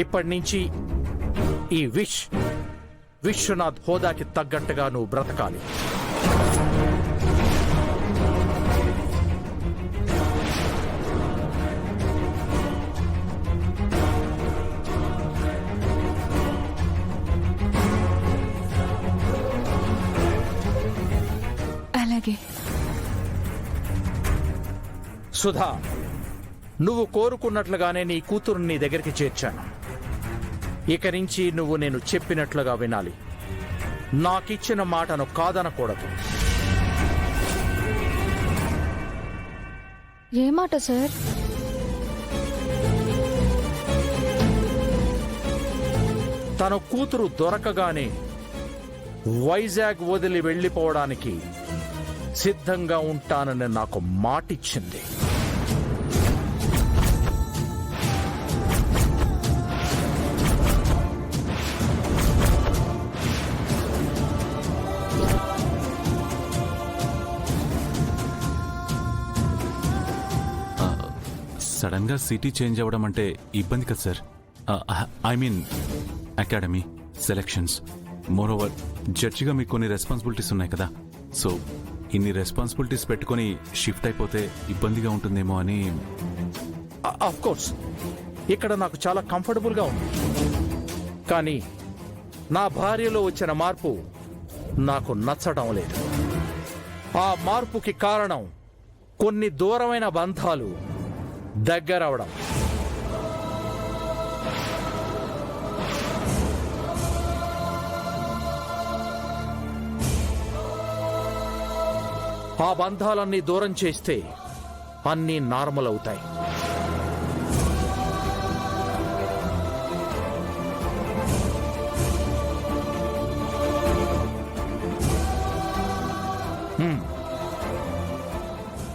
ఇప్పటి నుంచి ఈ విశ్వనాథ్ హోదాకి తగ్గట్టుగా నువ్వు బ్రతకాలి. అలాగే. సుధా, నువ్వు కోరుకున్నట్లుగానే నీ కూతురు నీ దగ్గరికి చేర్చాను. ఇక నుంచి నువ్వు నేను చెప్పినట్లుగా వినాలి. నాకిచ్చిన మాటను కాదనకూడదు. ఏ మాట సార్? తన కూతురు దొరకగానే వైజాగ్ వదిలి వెళ్లిపోవడానికి సిద్ధంగా ఉంటానని నాకు మాటిచ్చింది. సడన్ గా సిటీ చేంజ్ అవ్వడం అంటే ఇబ్బంది కదా sir. I mean academy, selections, moreover జడ్జిగా మీకు కొన్ని రెస్పాన్సిబిలిటీస్ ఉన్నాయి కదా. సో ఇన్ని రెస్పాన్సిబిలిటీస్ పెట్టుకుని షిఫ్ట్ అయిపోతే ఇబ్బందిగా ఉంటుందేమో అని. ఆఫ్ కోర్స్ ఇక్కడ నాకు చాలా కంఫర్టబుల్గా ఉంది. కానీ నా భార్యలో వచ్చిన మార్పు నాకు నచ్చడం లేదు. ఆ మార్పుకి కారణం కొన్ని దూరమైన బంధాలు దగ్గరవడం. ఆ బంధాలన్నీ దూరం చేస్తే అన్నీ నార్మల్ అవుతాయి.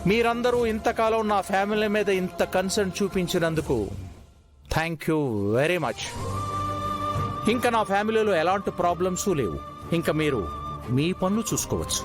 మీరందరూ ఇంతకాలం నా ఫ్యామిలీ మీద ఇంత కన్సర్న్ చూపించినందుకు థ్యాంక్ యూ వెరీ మచ్. ఇంకా నా ఫ్యామిలీలో ఎలాంటి ప్రాబ్లమ్స్ లేవు. ఇంకా మీరు మీ పనులు చూసుకోవచ్చు.